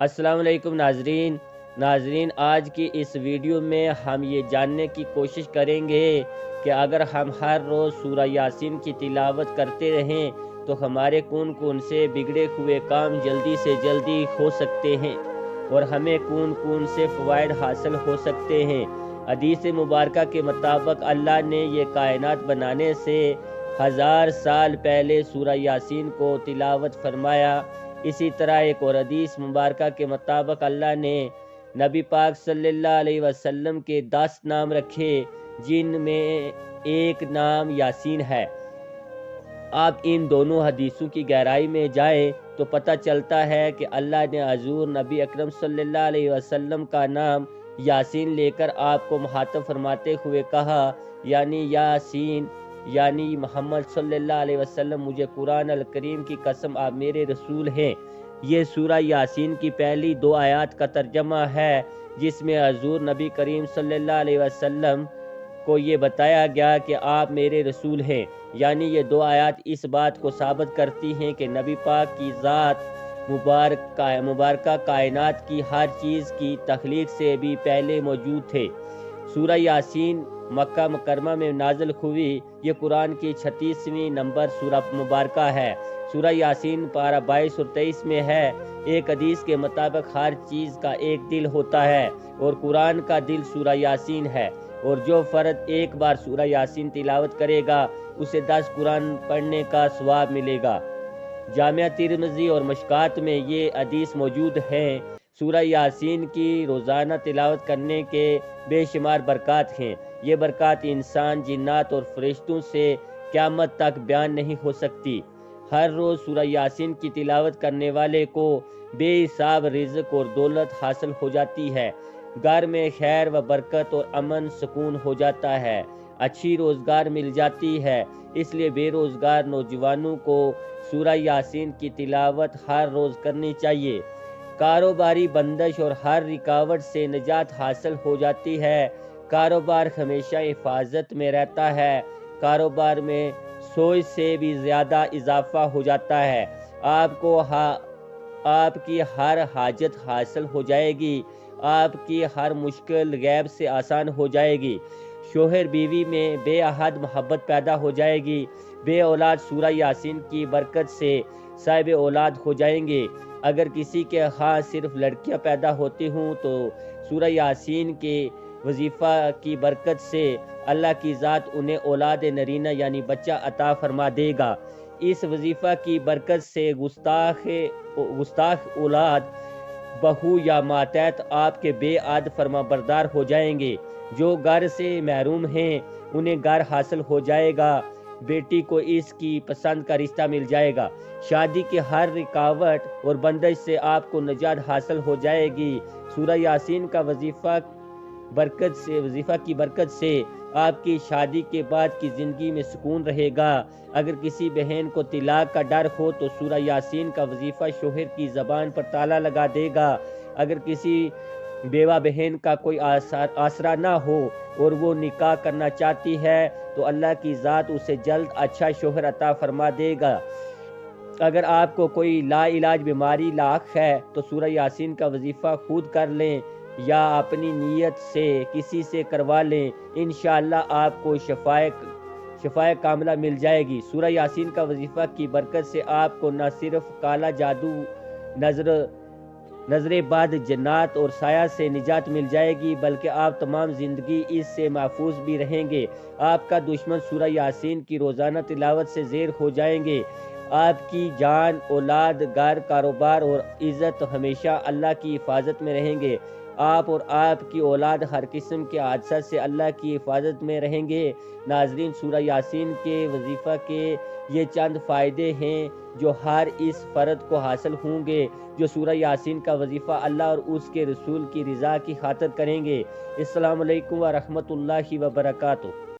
السلام علیکم ناظرین آج کی اس ویڈیو میں ہم یہ جاننے کی کوشش کریں گے کہ اگر ہم ہر روز سورہ یاسین کی تلاوت کرتے رہیں تو ہمارے کون کون سے بگڑے ہوئے کام جلدی سے جلدی ہو سکتے ہیں اور ہمیں کون کون سے فوائد حاصل ہو سکتے ہیں۔ حدیث مبارکہ کے مطابق اللہ نے یہ کائنات بنانے سے 1000 سال پہلے سورہ یاسین کو تلاوت فرمایا۔ اسی طرح ایک اور حدیث مبارکہ کے مطابق اللہ نے نبی پاک صلی اللہ علیہ وسلم کے 10 نام رکھے جن میں ایک نام یاسین ہے۔ آپ ان دونوں حدیثوں کی گہرائی میں جائیں تو پتہ چلتا ہے کہ اللہ نے حضور نبی اکرم صلی اللہ علیہ وسلم کا نام یاسین لے کر آپ کو مخاطب فرماتے ہوئے کہا، یعنی یاسین یعنی محمد صلی اللہ علیہ وسلم، مجھے قرآن الکریم کی قسم آپ میرے رسول ہیں۔ یہ سورہ یاسین کی پہلی 2 آیات کا ترجمہ ہے جس میں حضور نبی کریم صلی اللہ علیہ وسلم کو یہ بتایا گیا کہ آپ میرے رسول ہیں، یعنی یہ 2 آیات اس بات کو ثابت کرتی ہیں کہ نبی پاک کی ذات مبارکہ کائنات کی ہر چیز کی تخلیق سے بھی پہلے موجود تھے۔ سورہ یاسین مکہ مکرمہ میں نازل ہوئی۔ یہ قرآن کی 36ویں نمبر سورہ مبارکہ ہے۔ سورہ یاسین پارہ 22 اور 23 میں ہے۔ ایک حدیث کے مطابق ہر چیز کا ایک دل ہوتا ہے اور قرآن کا دل سورہ یاسین ہے، اور جو فرد ایک بار سورہ یاسین تلاوت کرے گا اسے 10 قرآن پڑھنے کا ثواب ملے گا۔ جامعہ ترمذی اور مشکات میں یہ حدیث موجود ہیں۔ سورہ یاسین کی روزانہ تلاوت کرنے کے بے شمار برکات ہیں۔ یہ برکات انسان، جنات اور فرشتوں سے قیامت تک بیان نہیں ہو سکتی۔ ہر روز سورہ یاسین کی تلاوت کرنے والے کو بے حساب رزق اور دولت حاصل ہو جاتی ہے۔ گھر میں خیر و برکت اور امن سکون ہو جاتا ہے۔ اچھی روزگار مل جاتی ہے۔ اس لیے بے روزگار نوجوانوں کو سورہ یاسین کی تلاوت ہر روز کرنی چاہیے۔ کاروباری بندش اور ہر رکاوٹ سے نجات حاصل ہو جاتی ہے۔ کاروبار ہمیشہ حفاظت میں رہتا ہے۔ کاروبار میں سوچ سے بھی زیادہ اضافہ ہو جاتا ہے۔ آپ کی ہر حاجت حاصل ہو جائے گی۔ آپ کی ہر مشکل غیب سے آسان ہو جائے گی۔ شوہر بیوی میں بے حد محبت پیدا ہو جائے گی۔ بے اولاد سورہ یاسین کی برکت سے صاحب اولاد ہو جائیں گے۔ اگر کسی کے ہاں صرف لڑکیاں پیدا ہوتی ہوں تو سورہ یاسین کے وظیفہ کی برکت سے اللہ کی ذات انہیں اولاد نرینہ یعنی بچہ عطا فرما دے گا۔ اس وظیفہ کی برکت سے گستاخ اولاد، بہو یا ماتحت آپ کے بے عد فرما بردار ہو جائیں گے۔ جو گھر سے محروم ہیں انہیں گھر حاصل ہو جائے گا۔ بیٹی کو اس کی پسند کا رشتہ مل جائے گا۔ شادی کی ہر رکاوٹ اور بندش سے آپ کو نجات حاصل ہو جائے گی۔ سورہ یاسین کا وظیفہ کی برکت سے آپ کی شادی کے بعد کی زندگی میں سکون رہے گا۔ اگر کسی بہن کو طلاق کا ڈر ہو تو سورہ یاسین کا وظیفہ شوہر کی زبان پر تالا لگا دے گا۔ اگر کسی بیوہ بہن کا کوئی آسرا نہ ہو اور وہ نکاح کرنا چاہتی ہے تو اللہ کی ذات اسے جلد اچھا شوہر عطا فرما دے گا۔ اگر آپ کو کوئی لا علاج بیماری لاحق ہے تو سورہ یاسین کا وظیفہ خود کر لیں یا اپنی نیت سے کسی سے کروا لیں، انشاءاللہ آپ کو شفائے کاملہ مل جائے گی۔ سورہ یاسین کا وظیفہ کی برکت سے آپ کو نہ صرف کالا جادو، نظر بد، جنات اور سایہ سے نجات مل جائے گی بلکہ آپ تمام زندگی اس سے محفوظ بھی رہیں گے۔ آپ کا دشمن سورہ یاسین کی روزانہ تلاوت سے زیر ہو جائیں گے۔ آپ کی جان، اولاد، گھر، کاروبار اور عزت ہمیشہ اللہ کی حفاظت میں رہیں گے۔ آپ اور آپ کی اولاد ہر قسم کے حادثات سے اللہ کی حفاظت میں رہیں گے۔ ناظرین، سورہ یاسین کے وظیفہ کے یہ چند فائدے ہیں جو ہر اس فرد کو حاصل ہوں گے جو سورہ یاسین کا وظیفہ اللہ اور اس کے رسول کی رضا کی خاطر کریں گے۔ السلام علیکم ورحمۃ اللہ وبرکاتہ۔